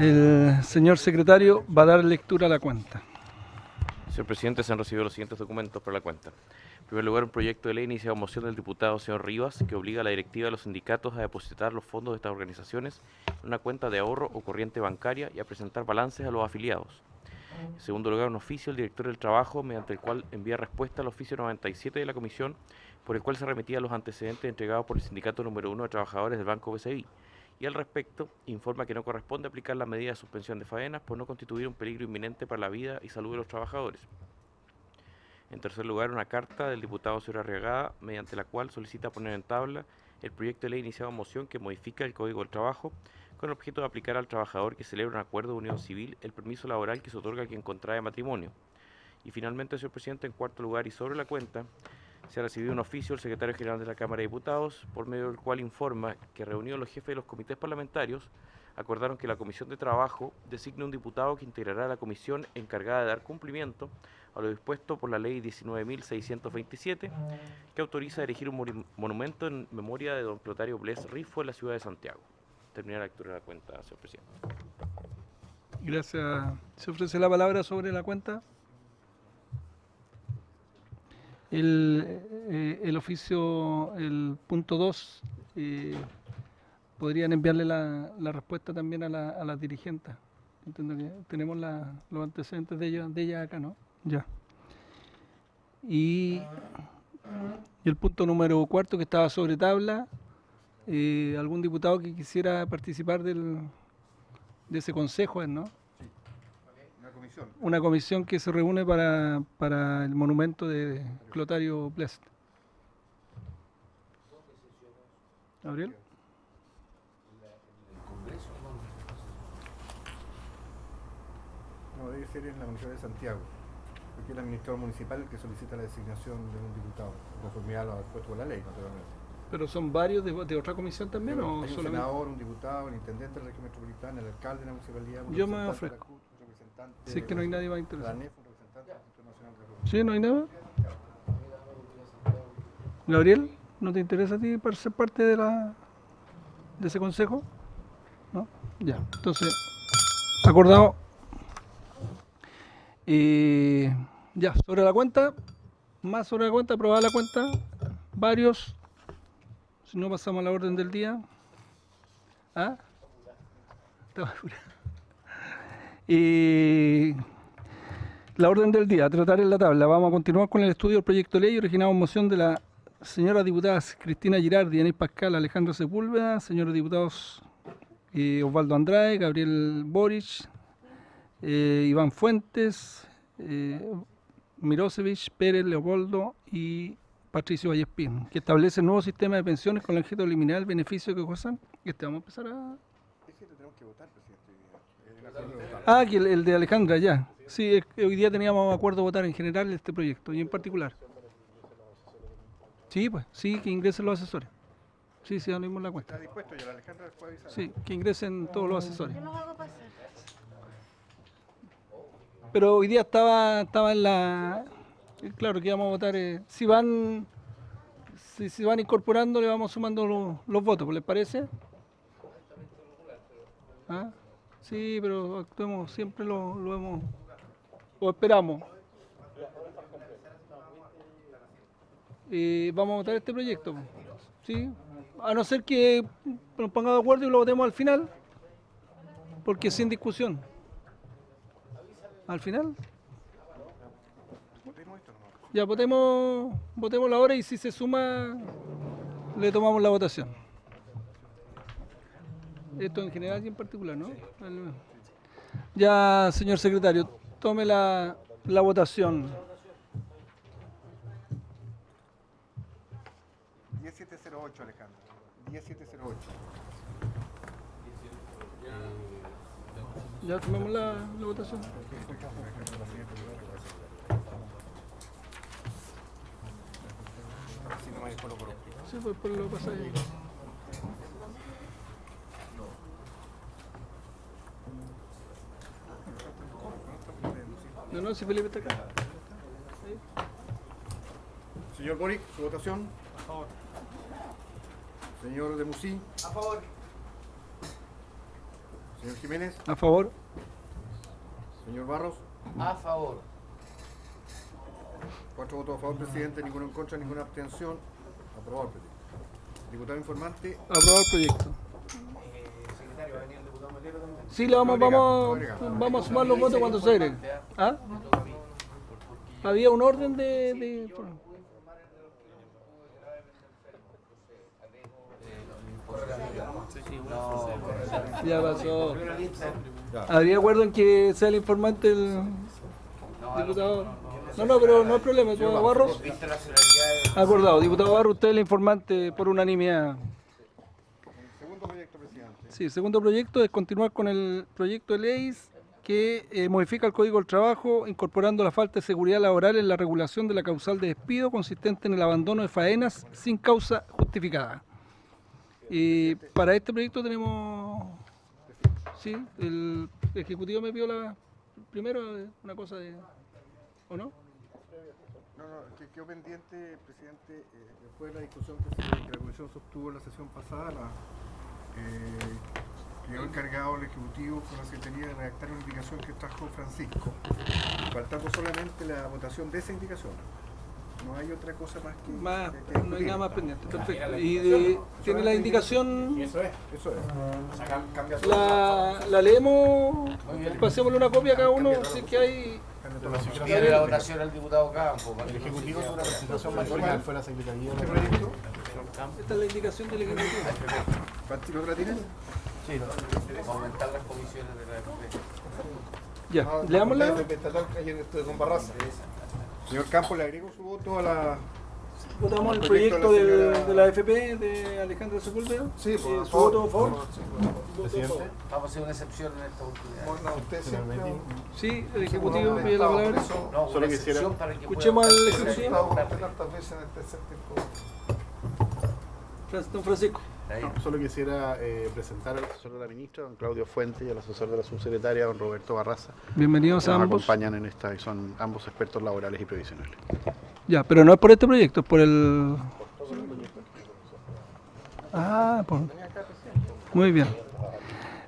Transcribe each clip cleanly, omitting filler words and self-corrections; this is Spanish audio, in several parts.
El señor secretario va a dar lectura a la cuenta. Señor presidente, se han recibido los siguientes documentos para la cuenta. En primer lugar, un proyecto de ley iniciado moción del diputado señor Rivas que obliga a la directiva de los sindicatos a depositar los fondos de estas organizaciones en una cuenta de ahorro o corriente bancaria y a presentar balances a los afiliados. En segundo lugar, un oficio del director del trabajo mediante el cual envía respuesta al oficio 97 de la comisión por el cual se remitía los antecedentes entregados por el sindicato número 1 de trabajadores del Banco BCI y al respecto informa que no corresponde aplicar la medida de suspensión de faenas por no constituir un peligro inminente para la vida y salud de los trabajadores. En tercer lugar, una carta del diputado señor Arriagada, mediante la cual solicita poner en tabla el proyecto de ley iniciado en moción que modifica el Código del Trabajo con el objeto de aplicar al trabajador que celebra un acuerdo de unión civil el permiso laboral que se otorga a quien contrae matrimonio. Y finalmente, señor presidente, en cuarto lugar y sobre la cuenta, se ha recibido un oficio del secretario general de la Cámara de Diputados, por medio del cual informa que reunidos los jefes de los comités parlamentarios, acordaron que la Comisión de Trabajo designe un diputado que integrará la comisión encargada de dar cumplimiento a lo dispuesto por la Ley 19.627, que autoriza a erigir un monumento en memoria de don Clotario Bles Rifo en la ciudad de Santiago. Terminar la lectura de la cuenta, señor presidente. Gracias. ¿Se ofrece la palabra sobre la cuenta? El oficio, el punto 2, podrían enviarle la respuesta también a las dirigentes. Entiendo que tenemos los antecedentes de ella acá, ¿no? Ya. Y el punto número 4 que estaba sobre tabla, algún diputado que quisiera participar de ese consejo, ¿no? Una comisión que se reúne para el monumento de Clotario Bles. ¿Gabriel? No, debe ser en la Comisión de Santiago, porque es el administrador municipal el que solicita la designación de un diputado, en conformidad a lo dispuesto por la ley, naturalmente. ¿Pero son varios de otra comisión también? Pero ¿O hay un solamente? senador, un diputado, el intendente de la región metropolitana, el alcalde de la municipalidad, Yo me ofrezco. Si es que no hay nadie más interesado. ¿Sí? ¿No hay nada? ¿Gabriel? ¿No te interesa a ti para ser parte de ese consejo? ¿No? Ya, entonces, acordado. Ya, sobre la cuenta, más sobre la cuenta, aprobada la cuenta, varios. Si no, pasamos a la orden del día. ¿Ah? Estaba apurado. La orden del día, a tratar en la tabla. Vamos a continuar con el estudio del proyecto de ley originado en moción de la señora diputadas Cristina Girardi, Anís Pascal, Alejandro Sepúlveda, señores diputados Osvaldo Andrade, Gabriel Boric, Iván Fuentes, Mirosevich, Pérez, Leopoldo y Patricio Vallespín, que establece el nuevo sistema de pensiones con el objeto de eliminar el beneficio que gozan. Vamos a empezar a... tenemos que votar, presidente. Ah, que el de Alejandra, ya. Sí, hoy día teníamos acuerdo de votar en general este proyecto y en particular. Sí, pues, sí, que ingresen los asesores. Sí, sí, ahora mismo la cuenta. Está dispuesto ya, la Alejandra después avisa. Sí, que ingresen todos los asesores. Yo los hago pasar. Pero hoy día estaba en la... Claro que íbamos a votar... si van incorporando, le vamos sumando los votos, ¿les parece? ¿Ah? Sí, pero actuemos, siempre lo hemos... O esperamos. Vamos a votar este proyecto, ¿sí? A no ser que nos pongamos de acuerdo y lo votemos al final, porque es sin discusión. ¿Al final? Ya, votemos la hora y si se suma, le tomamos la votación. Esto en general y en particular, ¿no? Ya, señor secretario, tome la votación. 1708, Alejandro. 1708. Ya tomemos la votación. Si no me después lo coloco. Sí, pues lo pasa ahí. No, si Felipe está acá. Señor Boric, su votación. A favor. Señor de Musí. A favor. Señor Jiménez, A favor. señor Barros, A favor. 4 votos a favor, presidente, ninguno en contra, ninguna abstención. Aprobado el proyecto. Diputado informante. Aprobado el proyecto. Secretario, ¿va a venir el diputado Melero también? Sí, vamos a sumar los votos cuando se agreguen. ¿Ah? Había un orden de... Ya pasó. ¿Habría acuerdo en que sea el informante el diputado? No, pero no hay problema. Diputado Barros. Acordado. Diputado Barros, usted es el informante por unanimidad. Segundo proyecto, presidente. Sí, el segundo proyecto es continuar con el proyecto de ley que modifica el Código del Trabajo incorporando la falta de seguridad laboral en la regulación de la causal de despido consistente en el abandono de faenas sin causa justificada. Y para este proyecto tenemos... Sí, el Ejecutivo me pidió primero una cosa de... ¿O no? No, que quedó pendiente, presidente, después de la discusión que la Comisión sostuvo en la sesión pasada, quedó encargado el Ejecutivo con la Secretaría de redactar una indicación que trajo Francisco, faltando solamente la votación de esa indicación. No hay otra cosa más que... No hay nada más pendiente, perfecto. Y tiene la indicación... Eso es. O sea, cambia todo. La leemos, pasémosle una copia a cada uno, si es que hay... Viene la votación al diputado Campo. El Ejecutivo hizo una presentación magistral, fue la Secretaría de proyecto? Esta es la indicación del Ejecutivo. ¿Francisco la tienes? Sí, no. Aumentar las comisiones de la FP. Ya, leámosla. Estatal, ayer estuve con Barraza. Señor Campos, le agrego su voto a la... Votamos el proyecto proyecto de la señora- de la FP de Alejandro Sepúlveda. Sí, ¿Su voto a favor? Presidente. Vamos a hacer una excepción en esta oportunidad. Bueno, usted Señor siempre... Betín. Sí, el Ejecutivo pide la palabra. No, Solo una quisiera- excepción para que Escuchemos pueda- al Ejecutivo. tantas veces en el tercer tiempo. Don Francisco. Ahí. Solo quisiera presentar al asesor de la ministra, don Claudio Fuente, y al asesor de la subsecretaria, don Roberto Barraza, Bienvenidos que a nos ambos. acompañan en esta y son ambos expertos laborales y previsionales. Ya, pero no es por este proyecto, es por el... Ah, por... Muy bien.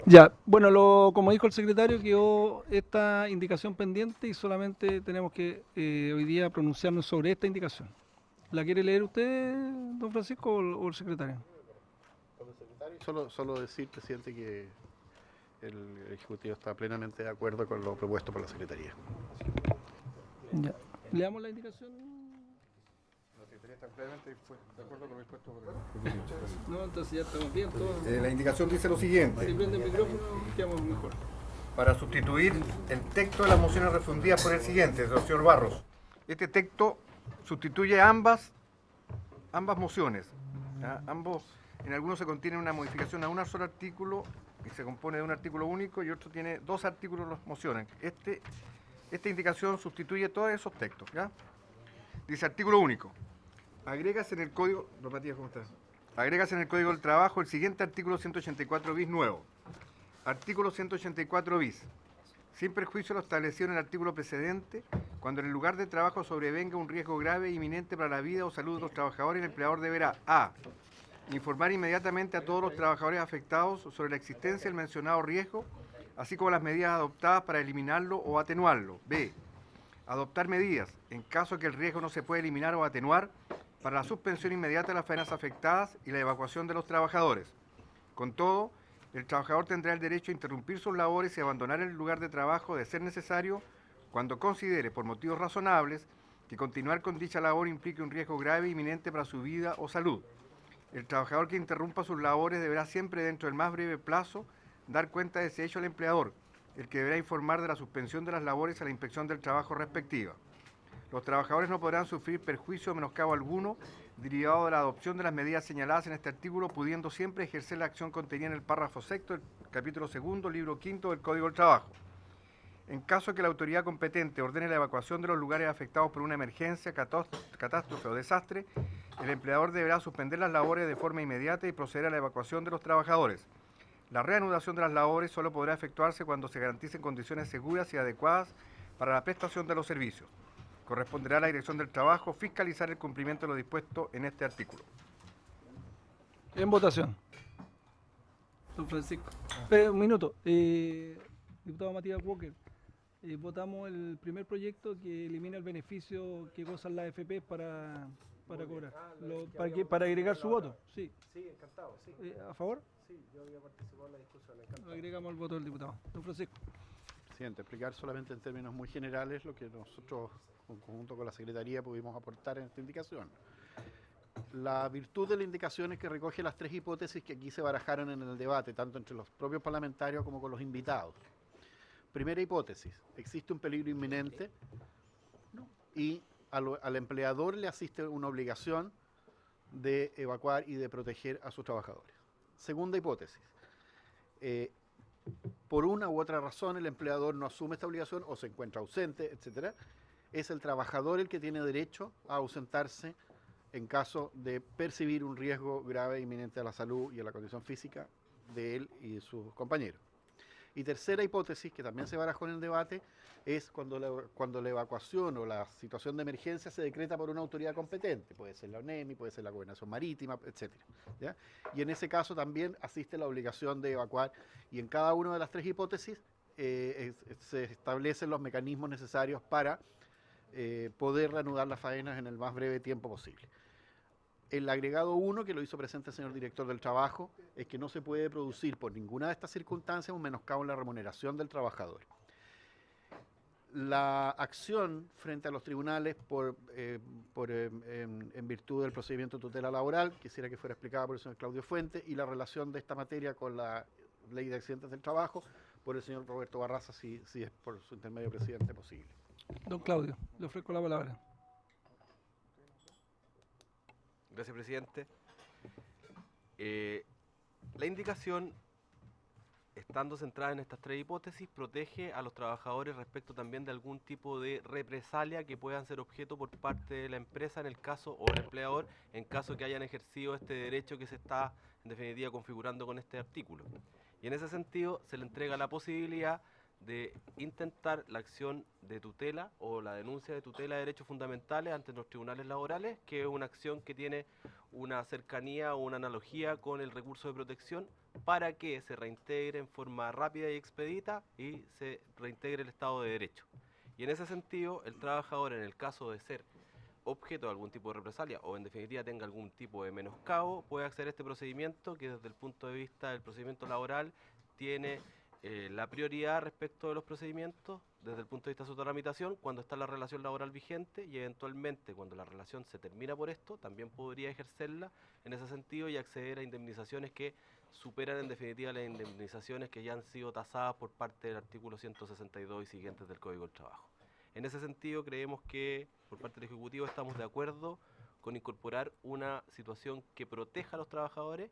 Ya, bueno, como dijo el secretario, quedó esta indicación pendiente y solamente tenemos que hoy día pronunciarnos sobre esta indicación. ¿La quiere leer usted, don Francisco, o el secretario? Solo decir, presidente, que el Ejecutivo está plenamente de acuerdo con lo propuesto por la Secretaría. Ya. ¿Leamos la indicación? La Secretaría está plenamente de acuerdo con lo dispuesto por el Ejecutivo. No, entonces ya estamos bien todos. La indicación dice lo siguiente. Si prende el micrófono, quedamos mejor. Para sustituir el texto de las mociones refundidas por el siguiente, del señor Barros. Este texto sustituye ambas mociones. ¿Ya? En algunos se contiene una modificación a un solo artículo y se compone de un artículo único y otro tiene 2 artículos las mociones. Esta indicación sustituye todos esos textos. ¿Ya? Dice artículo único. Agrégase en el código... Don Matías, ¿cómo estás? Agrégase en el Código del Trabajo el siguiente artículo 184 bis nuevo. Artículo 184 bis. Sin perjuicio de lo establecido en el artículo precedente, cuando en el lugar de trabajo sobrevenga un riesgo grave e inminente para la vida o salud de los trabajadores, el empleador deberá a. Informar inmediatamente a todos los trabajadores afectados sobre la existencia del mencionado riesgo, así como las medidas adoptadas para eliminarlo o atenuarlo. B. Adoptar medidas, en caso que el riesgo no se pueda eliminar o atenuar, para la suspensión inmediata de las faenas afectadas y la evacuación de los trabajadores. Con todo, el trabajador tendrá el derecho a interrumpir sus labores y abandonar el lugar de trabajo de ser necesario cuando considere, por motivos razonables, que continuar con dicha labor implique un riesgo grave e inminente para su vida o salud. El trabajador que interrumpa sus labores deberá siempre, dentro del más breve plazo, dar cuenta de ese hecho al empleador, el que deberá informar de la suspensión de las labores a la inspección del trabajo respectiva. Los trabajadores no podrán sufrir perjuicio o menoscabo alguno derivado de la adopción de las medidas señaladas en este artículo, pudiendo siempre ejercer la acción contenida en el párrafo 6 del capítulo 2, libro 5 del Código del Trabajo. En caso que la autoridad competente ordene la evacuación de los lugares afectados por una emergencia, catástrofe o desastre, el empleador deberá suspender las labores de forma inmediata y proceder a la evacuación de los trabajadores. La reanudación de las labores solo podrá efectuarse cuando se garanticen condiciones seguras y adecuadas para la prestación de los servicios. Corresponderá a la Dirección del Trabajo fiscalizar el cumplimiento de lo dispuesto en este artículo. En votación. Don Francisco. Un minuto. Diputado Matías Walker, votamos el primer proyecto que elimina el beneficio que gozan las AFP para cobrar. Para agregar su voto. Sí. Sí, encantado, sí. ¿A favor? Sí, yo había participado en la discusión, encantado. Agregamos el voto del diputado. Don Francisco. Presidente, explicar solamente en términos muy generales lo que nosotros, en conjunto con la Secretaría, pudimos aportar en esta indicación. La virtud de la indicación es que recoge las tres hipótesis que aquí se barajaron en el debate, tanto entre los propios parlamentarios como con los invitados. Primera hipótesis, existe un peligro inminente y al empleador le asiste una obligación de evacuar y de proteger a sus trabajadores. Segunda hipótesis, por una u otra razón el empleador no asume esta obligación o se encuentra ausente, etcétera, es el trabajador el que tiene derecho a ausentarse en caso de percibir un riesgo grave e inminente a la salud y a la condición física de él y de sus compañeros. Y tercera hipótesis, que también se barajó en el debate, es cuando la evacuación o la situación de emergencia se decreta por una autoridad competente, puede ser la ONEMI, puede ser la Gobernación Marítima, etcétera, ¿ya? Y en ese caso también asiste la obligación de evacuar, y en cada una de las tres hipótesis se establecen los mecanismos necesarios para poder reanudar las faenas en el más breve tiempo posible. El agregado 1, que lo hizo presente el señor director del trabajo, es que no se puede producir por ninguna de estas circunstancias un menoscabo en la remuneración del trabajador. La acción frente a los tribunales en virtud del procedimiento de tutela laboral, quisiera que fuera explicada por el señor Claudio Fuente, y la relación de esta materia con la ley de accidentes del trabajo por el señor Roberto Barraza, si es por su intermedio presidente posible. Don Claudio, le ofrezco la palabra. Gracias, presidente. La indicación, estando centrada en estas tres hipótesis, protege a los trabajadores respecto también de algún tipo de represalia que puedan ser objeto por parte de la empresa en el caso, o el empleador, en caso que hayan ejercido este derecho que se está, en definitiva, configurando con este artículo. Y en ese sentido, se le entrega la posibilidad de intentar la acción de tutela o la denuncia de tutela de derechos fundamentales ante los tribunales laborales, que es una acción que tiene una cercanía o una analogía con el recurso de protección para que se reintegre en forma rápida y expedita y se reintegre el Estado de Derecho. Y en ese sentido, el trabajador, en el caso de ser objeto de algún tipo de represalia o en definitiva tenga algún tipo de menoscabo, puede acceder a este procedimiento que desde el punto de vista del procedimiento laboral tiene la prioridad respecto de los procedimientos desde el punto de vista de su tramitación cuando está la relación laboral vigente, y eventualmente cuando la relación se termina por esto también podría ejercerla en ese sentido y acceder a indemnizaciones que superan en definitiva las indemnizaciones que ya han sido tasadas por parte del artículo 162 y siguientes del Código del Trabajo. En ese sentido creemos que por parte del Ejecutivo estamos de acuerdo con incorporar una situación que proteja a los trabajadores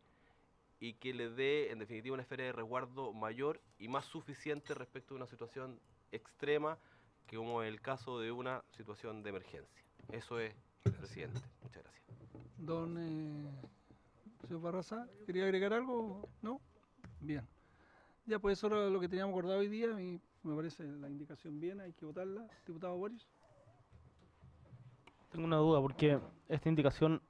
y que le dé, en definitiva, una esfera de resguardo mayor y más suficiente respecto a una situación extrema, que como el caso de una situación de emergencia. Eso es, presidente. Muchas gracias. Don señor Barraza, ¿quería agregar algo? ¿No? Bien. Ya, pues eso era lo que teníamos acordado hoy día y me parece la indicación bien, hay que votarla. Diputado Boris. Tengo una duda, porque esta indicación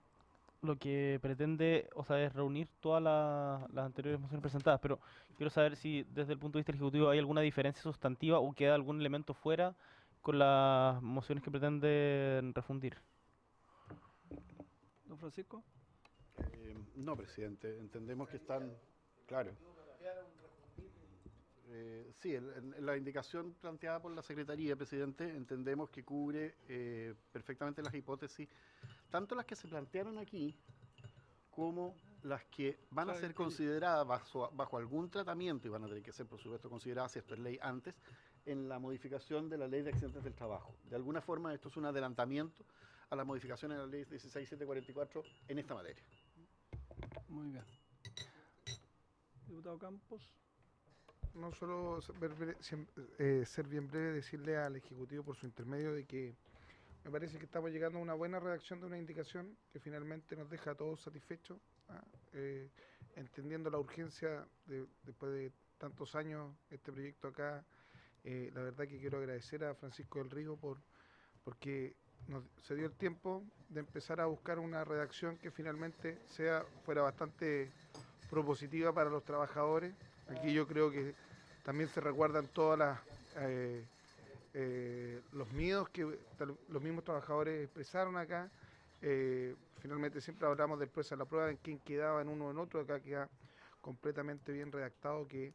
lo que pretende, o sea, es reunir todas las anteriores mociones presentadas, pero quiero saber si desde el punto de vista ejecutivo hay alguna diferencia sustantiva o queda algún elemento fuera con las mociones que pretenden refundir. Don Francisco. No, presidente, entendemos que están, claro. Sí, en la indicación planteada por la Secretaría, presidente, entendemos que cubre perfectamente las hipótesis, tanto las que se plantearon aquí, como las que van a ser consideradas bajo algún tratamiento, y van a tener que ser, por supuesto, consideradas, si esto es ley, antes, en la modificación de la Ley de Accidentes del Trabajo. De alguna forma, esto es un adelantamiento a las modificaciones de la Ley 16744 en esta materia. Muy bien. Diputado Campos. No solo ser bien breve, decirle al Ejecutivo por su intermedio de que me parece que estamos llegando a una buena redacción de una indicación que finalmente nos deja a todos satisfechos, entendiendo la urgencia después de tantos años este proyecto acá. La verdad que quiero agradecer a Francisco del Río porque se dio el tiempo de empezar a buscar una redacción que finalmente fuera bastante propositiva para los trabajadores. Aquí yo creo que también se recuerdan todas los miedos que los mismos trabajadores expresaron acá. Finalmente siempre hablamos del proceso de la prueba, en quién quedaba en uno o en otro. Acá queda completamente bien redactado que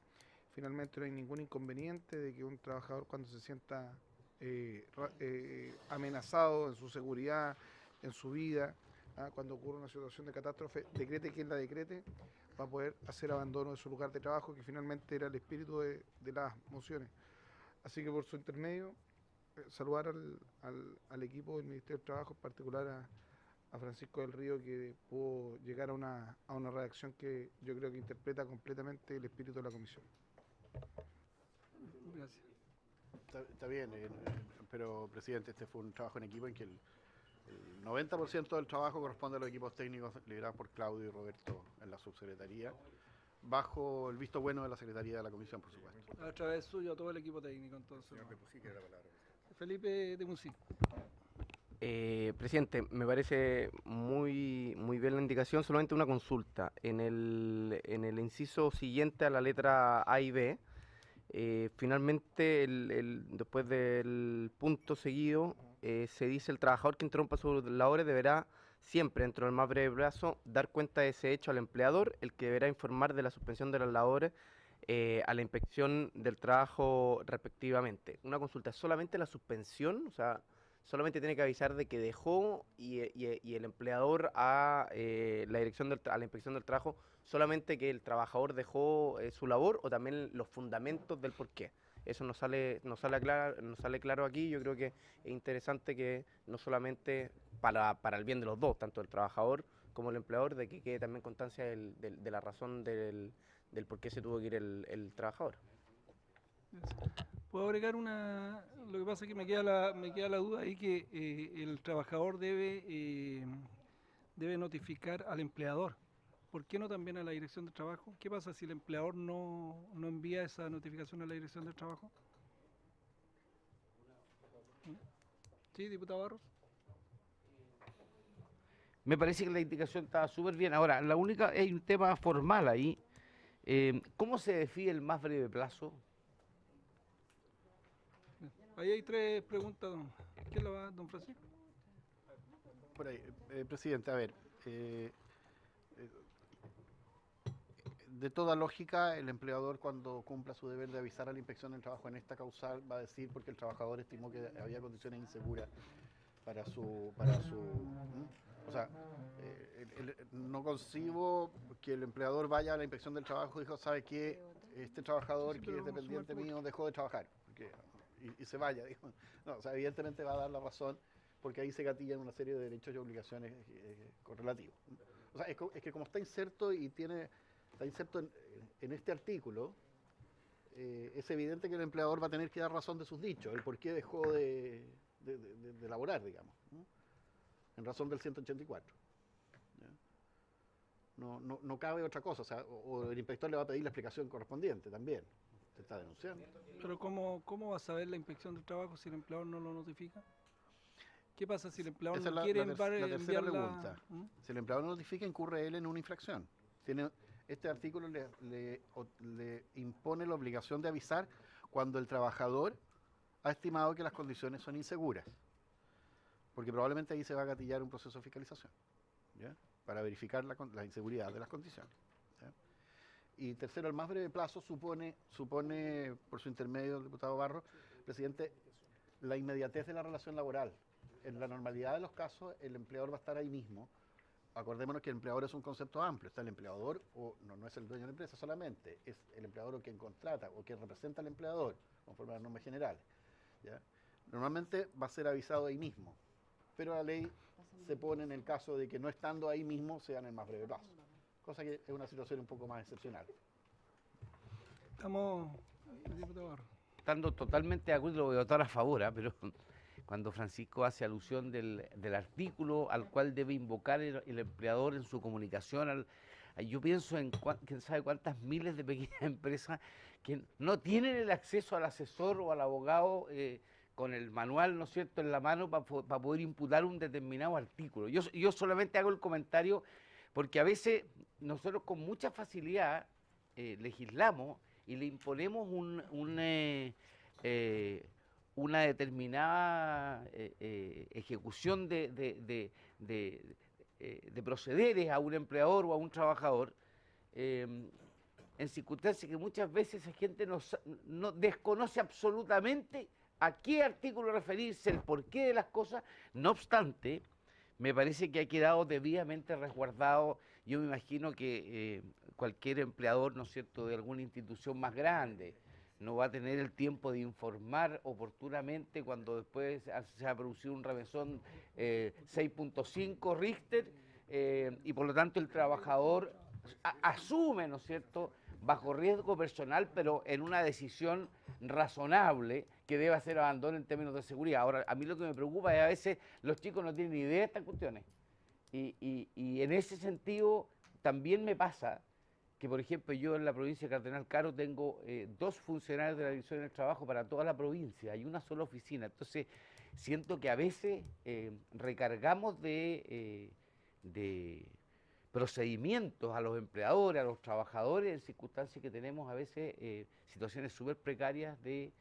finalmente no hay ningún inconveniente de que un trabajador cuando se sienta amenazado en su seguridad, en su vida, cuando ocurre una situación de catástrofe, decrete quien la decrete, va a poder hacer abandono de su lugar de trabajo, que finalmente era el espíritu de las mociones. Así que por su intermedio, saludar al equipo del Ministerio de Trabajo, en particular a Francisco del Río, que pudo llegar a una redacción que yo creo que interpreta completamente el espíritu de la comisión. Gracias. Está bien, pero presidente, este fue un trabajo en equipo en que el 90% del trabajo corresponde a los equipos técnicos liderados por Claudio y Roberto en la subsecretaría, bajo el visto bueno de la Secretaría de la Comisión, por supuesto. A través suyo a todo el equipo técnico, entonces. Felipe de Musí. Presidente, me parece muy bien la indicación, solamente una consulta. En el inciso siguiente a la letra A y B, finalmente, después del punto seguido, se dice: el trabajador que interrumpa sus labores deberá siempre, dentro del más breve plazo, dar cuenta de ese hecho al empleador, el que deberá informar de la suspensión de las labores a la inspección del trabajo respectivamente. Una consulta: ¿solamente la suspensión? O sea, solamente tiene que avisar de que dejó y el empleador a la dirección a la inspección del trabajo, solamente que el trabajador dejó su labor, o también los fundamentos del por qué. Eso nos sale claro aquí. Yo creo que es interesante que no solamente para el bien de los dos, tanto el trabajador como el empleador, de que quede también constancia de la razón del por qué se tuvo que ir el trabajador. ¿Puedo agregar una? Lo que pasa es que me queda la duda ahí que el trabajador debe notificar al empleador. ¿Por qué no también a la dirección de trabajo? ¿Qué pasa si el empleador no envía esa notificación a la dirección de trabajo? ¿Sí, diputado Barros? Me parece que la indicación estaba súper bien. Ahora, hay un tema formal ahí. ¿Cómo se define el más breve plazo? Ahí hay tres preguntas, ¿quién la va, don Francisco? Por ahí, presidente, a ver, de toda lógica, el empleador, cuando cumpla su deber de avisar a la inspección del trabajo en esta causal, va a decir porque el trabajador estimó que había condiciones inseguras para su o sea, no concibo que el empleador vaya a la inspección del trabajo y dijo: ¿sabe qué? Este trabajador Sí, que es dependiente mío dejó de trabajar y se vaya. Dijo. No, o sea, evidentemente va a dar la razón, porque ahí se gatillan una serie de derechos y obligaciones correlativos. O sea, es que como está inserto en este artículo, es evidente que el empleador va a tener que dar razón de sus dichos, el por qué dejó de laborar, digamos, ¿no? En razón del 184. No cabe otra cosa, o sea, o el inspector le va a pedir la explicación correspondiente también. Se está denunciando. Pero ¿cómo va a saber la inspección del trabajo si el empleador no lo notifica? ¿Qué pasa si el empleador Esa no es quiere la tercera enviar pregunta. Si el empleador no notifica, incurre él en una infracción. Este artículo le impone la obligación de avisar cuando el trabajador ha estimado que las condiciones son inseguras, porque probablemente ahí se va a gatillar un proceso de fiscalización, ¿ya? Para verificar la inseguridad de las condiciones, ¿ya? Y tercero, el más breve plazo supone, por su intermedio, el diputado Barros, presidente, la inmediatez de la relación laboral. En la normalidad de los casos, el empleador va a estar ahí mismo. Acordémonos que el empleador es un concepto amplio. Está el empleador, no es el dueño de la empresa solamente, es el empleador o quien contrata o quien representa al empleador, conforme a las normas generales, ¿ya? Normalmente va a ser avisado ahí mismo, pero la ley se pone en el caso de que no estando ahí mismo sea en el más breve plazo, cosa que es una situación un poco más excepcional. Estamos, diputado Barros. Estando totalmente de acuerdo, lo voy a votar a favor, pero cuando Francisco hace alusión del artículo al cual debe invocar el empleador en su comunicación, yo pienso en quién sabe cuántas miles de pequeñas empresas que no tienen el acceso al asesor o al abogado con el manual, ¿no es cierto?, en la mano para poder imputar un determinado artículo. Yo solamente hago el comentario Porque a veces nosotros con mucha facilidad legislamos y le imponemos una determinada ejecución de procederes a un empleador o a un trabajador, en circunstancias que muchas veces esa gente no desconoce absolutamente a qué artículo referirse, el porqué de las cosas. No obstante, me parece que ha quedado debidamente resguardado. Yo me imagino que cualquier empleador, ¿no es cierto?, de alguna institución más grande, no va a tener el tiempo de informar oportunamente cuando después se ha producido un remesón 6.5 Richter, y por lo tanto el trabajador asume, ¿no es cierto?, bajo riesgo personal, pero en una decisión razonable que debe hacer abandono en términos de seguridad. Ahora, a mí lo que me preocupa es a veces los chicos no tienen ni idea de estas cuestiones. Y en ese sentido también me pasa que, por ejemplo, yo en la provincia de Cardenal Caro tengo 2 funcionarios de la Dirección del Trabajo para toda la provincia, hay una sola oficina. Entonces, siento que a veces recargamos de procedimientos a los empleadores, a los trabajadores, en circunstancias que tenemos a veces situaciones súper precarias de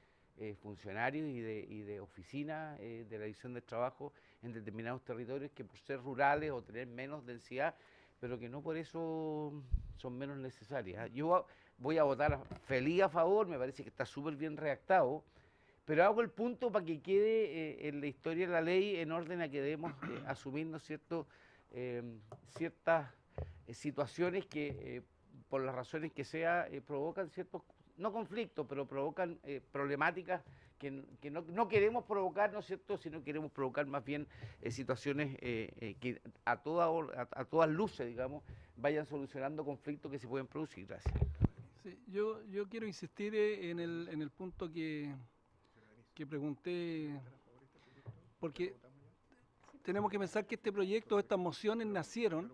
funcionarios y de oficinas de la Dirección del Trabajo en determinados territorios que por ser rurales o tener menos densidad, pero que no por eso son menos necesarias. Yo voy a votar feliz a favor, me parece que está súper bien redactado, pero hago el punto para que quede en la historia de la ley en orden a que debemos asumir, ¿no es cierto?, ciertas situaciones que por las razones que sea provocan ciertos, no conflictos, pero provocan problemáticas que no queremos provocar, ¿no es cierto?, sino queremos provocar más bien situaciones que a todas luces, digamos, vayan solucionando conflictos que se pueden producir. Gracias. Sí, yo quiero insistir en el punto que pregunté, porque tenemos que pensar que este proyecto, estas mociones nacieron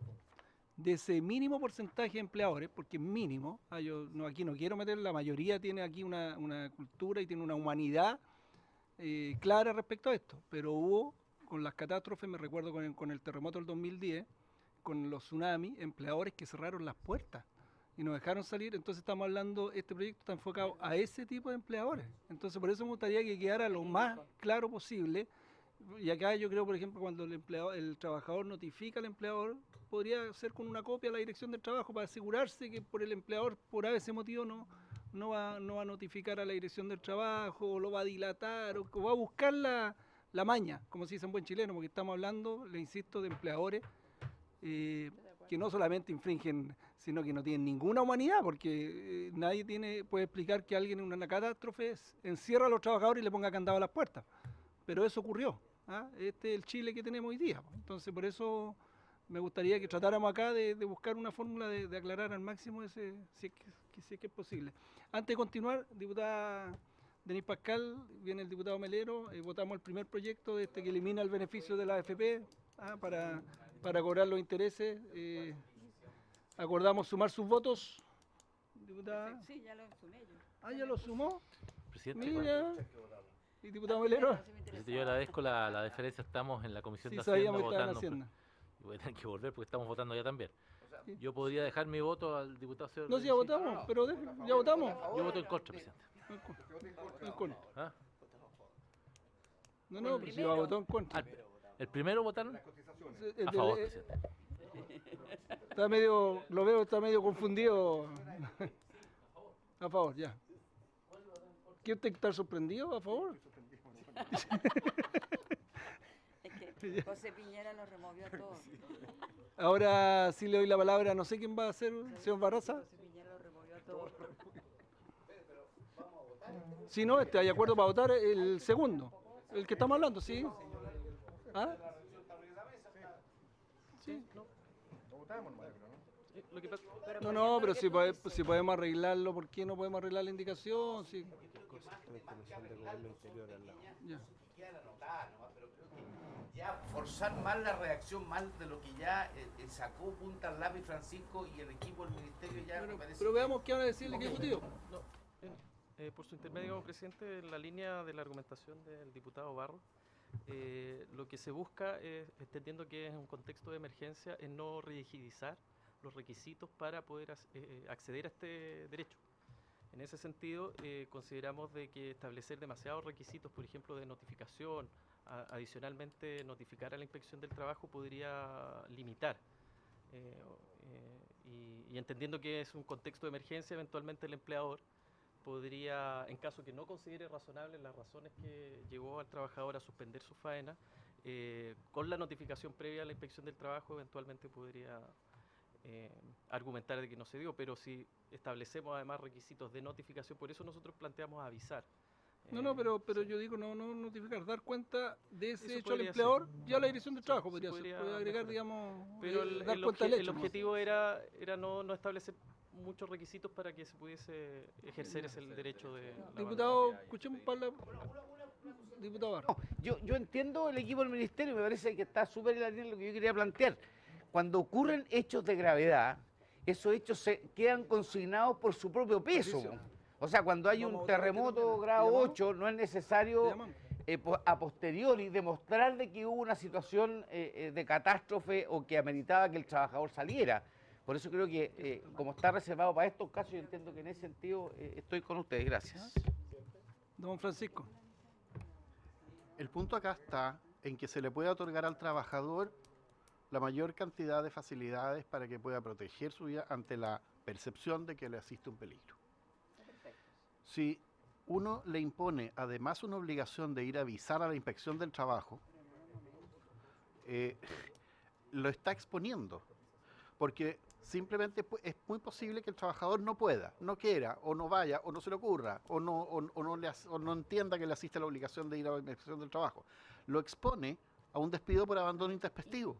de ese mínimo porcentaje de empleadores, porque es mínimo. Yo aquí no quiero meter, la mayoría tiene aquí una cultura y tiene una humanidad clara respecto a esto, pero hubo, con las catástrofes, me recuerdo con el terremoto del 2010, con los tsunamis, empleadores que cerraron las puertas y nos dejaron salir. Entonces estamos hablando, este proyecto está enfocado a ese tipo de empleadores. Entonces por eso me gustaría que quedara lo más claro posible. Y acá yo creo, por ejemplo, cuando el trabajador notifica al empleador, podría ser con una copia a la Dirección del Trabajo para asegurarse que por el empleador, por ese motivo, no va a notificar a la Dirección del Trabajo, o lo va a dilatar, o va a buscar la maña, como se dice en buen chileno, porque estamos hablando, le insisto, de empleadores que no solamente infringen, sino que no tienen ninguna humanidad, porque nadie puede explicar que alguien en una catástrofe encierra a los trabajadores y le ponga candado a las puertas. Pero eso ocurrió. Este es el Chile que tenemos hoy día. Entonces, por eso me gustaría que tratáramos acá de buscar una fórmula de aclarar al máximo si es que es posible. Antes de continuar, diputada Denise Pascal, viene el diputado Melero, votamos el primer proyecto que elimina el beneficio de la AFP para cobrar los intereses. Acordamos sumar sus votos, diputada. Sí, ya lo sumé yo. ¿Ya lo sumó? Presidente, Mira. ¿Y diputado Melero? Presidente, yo agradezco la deferencia, estamos en la Comisión de Hacienda sabíamos que estaban votando. Y voy a tener que volver porque estamos votando ya también. Yo podría dejar mi voto al diputado señor. No, si ya votamos, pero ya votamos. Yo voto en contra, presidente. En contra. ¿Ah? No, pero si votó en contra. ¿El primero votaron? A favor, presidente. Lo veo, está medio confundido. A favor, ya. ¿Quiere usted estar sorprendido? A favor. Es que José Piñera lo removió todo. Ahora sí le doy la palabra, no sé quién va a ser, señor Barraza. José Piñera lo removió todo. Si no, ¿hay acuerdo para votar el segundo? El que estamos hablando, ¿sí? ¿Ah? Sí. No, pero si podemos arreglarlo, ¿por qué no podemos arreglar la indicación? Sí. Ya forzar más la reacción, más de lo que ya sacó punta al lápiz Francisco y el equipo del ministerio ya me parece. Pero veamos qué van a decir el Ejecutivo. Por su intermedio, presidente, en la línea de la argumentación del diputado Barros, Lo que se busca, entendiendo que es un contexto de emergencia, es no rigidizar los requisitos para poder acceder a este derecho. En ese sentido, consideramos de que establecer demasiados requisitos, por ejemplo, de notificación, adicionalmente notificar a la Inspección del Trabajo podría limitar. Y entendiendo que es un contexto de emergencia, eventualmente el empleador podría, en caso que no considere razonables las razones que llevó al trabajador a suspender su faena, con la notificación previa a la Inspección del Trabajo, eventualmente podría argumentar de que no se dio, pero si establecemos además requisitos de notificación, por eso nosotros planteamos avisar. No, pero yo digo no notificar, dar cuenta de ese Eso hecho al podría empleador, ser. ya la dirección del trabajo Sí, podría agregar, digamos, pero dar cuenta del el hecho. objetivo era no establecer muchos requisitos para que se pudiese ejercer ese el derecho de la Diputado, escuchemos para la... Diputado Barros. Yo entiendo el equipo del ministerio, me parece que está súper en la línea de lo que yo quería plantear. Cuando ocurren hechos de gravedad, esos hechos se quedan consignados por su propio peso. O sea, cuando hay un terremoto grado 8, no es necesario a posteriori demostrar de que hubo una situación de catástrofe o que ameritaba que el trabajador saliera. Por eso creo que, como está reservado para estos casos, yo entiendo que en ese sentido estoy con ustedes. Gracias. Don Francisco. El punto acá está en que se le puede otorgar al trabajador la mayor cantidad de facilidades para que pueda proteger su vida ante la percepción de que le asiste un peligro. Si uno le impone además una obligación de ir a avisar a la Inspección del Trabajo, lo está exponiendo, porque simplemente es muy posible que el trabajador no pueda, no quiera, o no vaya, o no se le ocurra, o no entienda que le asiste la obligación de ir a la Inspección del Trabajo. Lo expone a un despido por abandono intempestivo,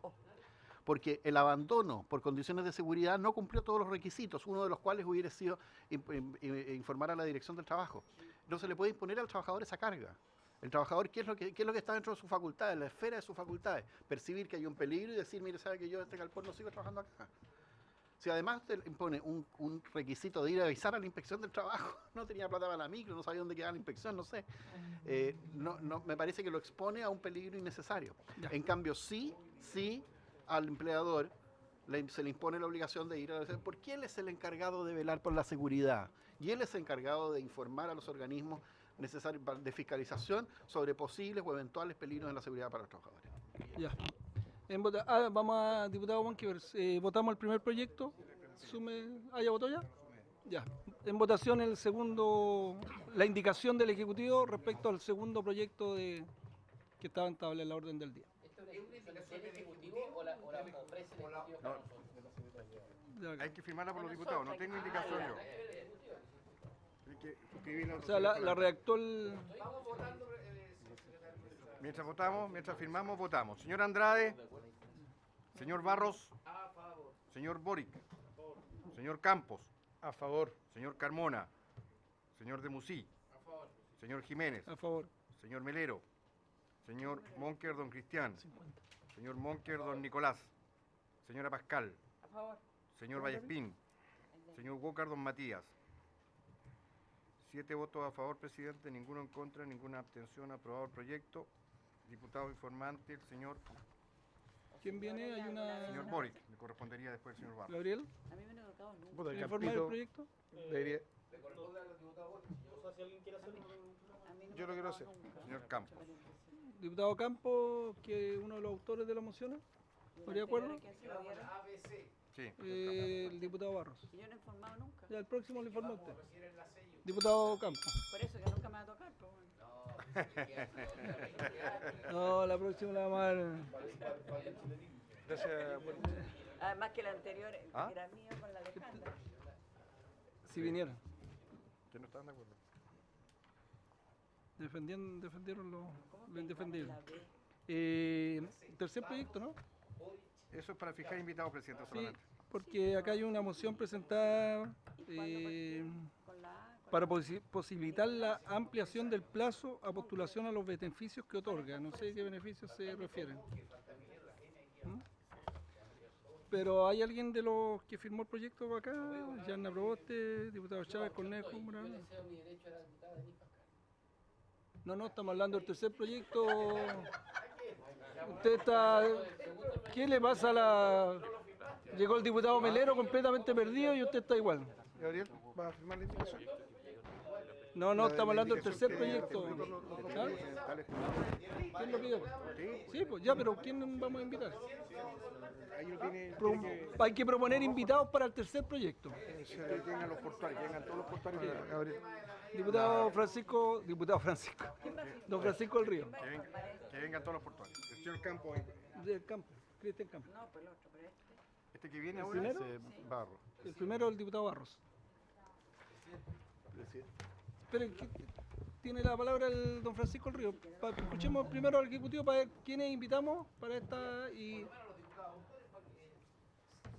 porque el abandono por condiciones de seguridad no cumplió todos los requisitos, uno de los cuales hubiera sido informar a la Dirección del Trabajo. No se le puede imponer al trabajador esa carga. El trabajador, ¿qué es lo que está dentro de sus facultades, la esfera de sus facultades? Percibir que hay un peligro y decir, mire, sabe que yo en este galpón no sigo trabajando acá. Si además te impone un requisito de ir a avisar a la Inspección del Trabajo, no tenía plata para la micro, no sabía dónde quedaba la inspección, no sé. Me parece que lo expone a un peligro innecesario. En cambio, sí al empleador se le impone la obligación de ir a la... Porque él es el encargado de velar por la seguridad y él es el encargado de informar a los organismos necesarios de fiscalización sobre posibles o eventuales peligros en la seguridad para los trabajadores. Ya. Vamos a diputado Monquivers. Votamos el primer proyecto. ¿Ya votó ya? Ya. En votación el segundo, la indicación del Ejecutivo respecto al segundo proyecto que estaba en tabla en la orden del día. ¿Esto es una indicación del Ejecutivo o la ofrece el Ejecutivo para nosotros? Hay que firmarla por los diputados, no tengo indicación yo. Hay que escribirla. O sea, la redactó el... Mientras votamos, mientras firmamos, votamos. Señor Andrade, señor Barros, señor Boric, señor Campos, a favor, señor Carmona, señor Demusí, señor Jiménez, a favor, señor Melero, señor Monker, don Cristian, señor Monker, don Nicolás, señora Pascal, A favor. señor Vallespín, señor Walker, don Matías. 7 votos a favor, presidente, ninguno en contra, ninguna abstención. Aprobado el proyecto. Diputado informante, el señor... ¿Quién viene? Hay una... Señor Boric, le correspondería después al señor Barros. ¿Gabriel? A mí me han tocado nunca. Puta, el ¿Informa del Campito proyecto? debería... ¿Le corresponde a los diputados Boric? O sea, si alguien quiere hacerlo... A mí no Yo me lo quiero ha hacer. tocado nunca. Señor Campos. Diputado Campos, que es uno de los autores de la moción. ¿Estaría de acuerdo? ¿Quién se lo dieron? Sí. El diputado Barros. Y yo no he informado nunca. Ya el próximo lo informa usted. Diputado Campos. Por eso que nunca me va a tocar. Pues, bueno. No, la próxima la vamos a dar. Gracias. Además que el anterior ¿Ah? era mío con la Alejandra. Si vinieran. ¿Que no estaban de acuerdo? Defendieron lo indefendible. La B. Tercer proyecto, ¿no? Eso es para fijar invitados, presidente, Sí, solamente. porque acá hay una moción presentada Con la A, con para la posibilitar la ampliación del plazo a postulación a los beneficios que otorga. No sé qué beneficios se refieren. ¿Mm? Pero ¿hay alguien de los que firmó el proyecto acá? Yanna Proboste, diputado Chávez, Cornejo, Morales. No, estamos hablando del tercer proyecto. Usted está... ¿Qué le pasa a la...? Llegó el diputado Melero completamente perdido y usted está igual. Gabriel, ¿vas a firmar la indicación? No, estamos hablando del tercer proyecto. ¿Ah? Dale. ¿Quién lo pide? Sí, pues ya, pero ¿quién vamos a invitar? Ahí lo tiene Hay que proponer invitados para el tercer proyecto. Que vengan los portuarios, que vengan todos los portuarios. Gabriel. Diputado Francisco, don Francisco del Río. Que vengan todos los portuarios. El señor Campos. Del campo, Cristian Campos. No, pues el otro, pero Este que viene ¿El ahora primero? es Barro. El primero el diputado Barros. Esperen, tiene la palabra el don Francisco del Río. Escuchemos primero al Ejecutivo para ver quiénes invitamos para esta y...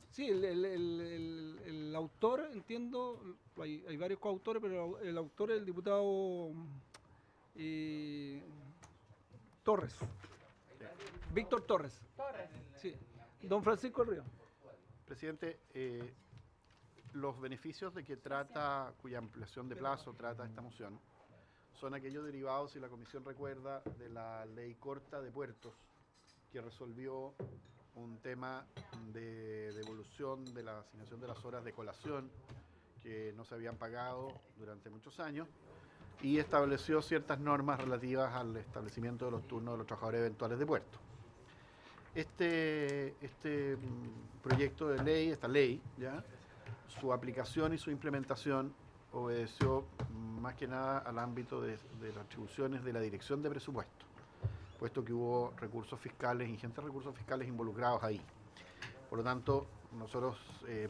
Sí, el autor, entiendo, hay varios coautores, pero el autor es el diputado Torres. Víctor Torres. Sí. Don Francisco del Río. Presidente, los beneficios de que trata, cuya ampliación de plazo trata esta moción, son aquellos derivados, si la Comisión recuerda, de la ley corta de puertos, que resolvió un tema de devolución de la asignación de las horas de colación que no se habían pagado durante muchos años y estableció ciertas normas relativas al establecimiento de los turnos de los trabajadores eventuales de puerto. Este proyecto de ley, esta ley, ¿ya?, su aplicación y su implementación obedeció más que nada al ámbito de las atribuciones de la Dirección de Presupuesto, puesto que hubo recursos fiscales, ingentes recursos fiscales involucrados ahí. Por lo tanto, nosotros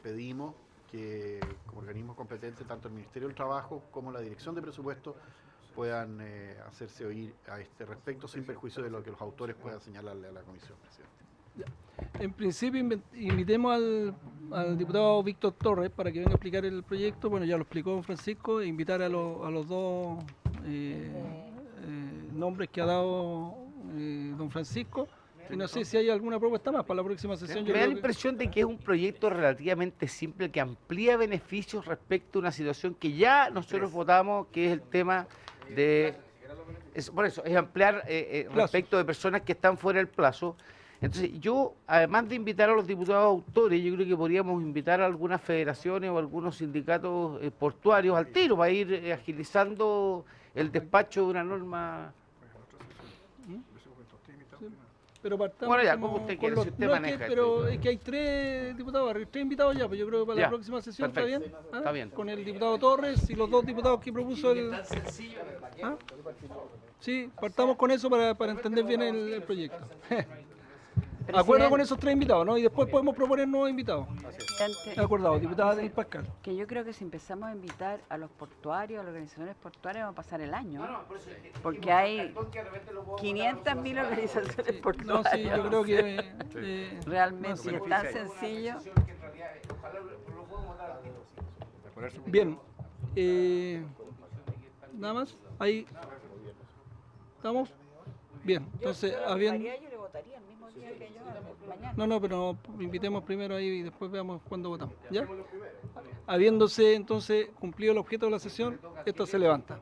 pedimos que como organismos competentes, tanto el Ministerio del Trabajo como la Dirección de Presupuesto puedan hacerse oír a este respecto, sin perjuicio de lo que los autores puedan señalarle a la Comisión, presidente. En principio invitemos al diputado Víctor Torres para que venga a explicar el proyecto. Bueno, ya lo explicó don Francisco, e invitar a los dos nombres que ha dado don Francisco. Y no sé si hay alguna propuesta más para la próxima sesión. Me da la impresión de que es un proyecto relativamente simple que amplía beneficios respecto a una situación que ya nosotros votamos, que es el tema de... por eso, es ampliar respecto de personas que están fuera del plazo. Entonces, yo, además de invitar a los diputados autores, yo creo que podríamos invitar a algunas federaciones o algunos sindicatos portuarios al tiro para ir agilizando el despacho de una norma. Pero partamos bueno, ya, como usted quiere, si usted maneja. Pero es que hay tres diputados, tres invitados ya, pues yo creo que para la próxima sesión perfecto, está bien. ¿Ah? Está bien. Con el diputado Torres y los dos diputados que propuso el... ¿Ah? Sí, partamos con eso para entender bien el proyecto. Acuerdo con esos tres invitados, ¿no? Y después podemos proponer nuevos invitados. Acordado, diputada Denis Pascal. Que yo creo que si empezamos a invitar a los portuarios, a las organizaciones portuarias, vamos a pasar el año. Porque hay 500.000 organizaciones portuarias. No, sí, yo creo que... realmente, y es tan sencillo. Bien. Nada más. Ahí. ¿Estamos? Bien. Entonces, habiendo... No, pero invitemos primero ahí y después veamos cuándo votamos. ¿Ya? Habiéndose entonces cumplido el objeto de la sesión, esto se levanta.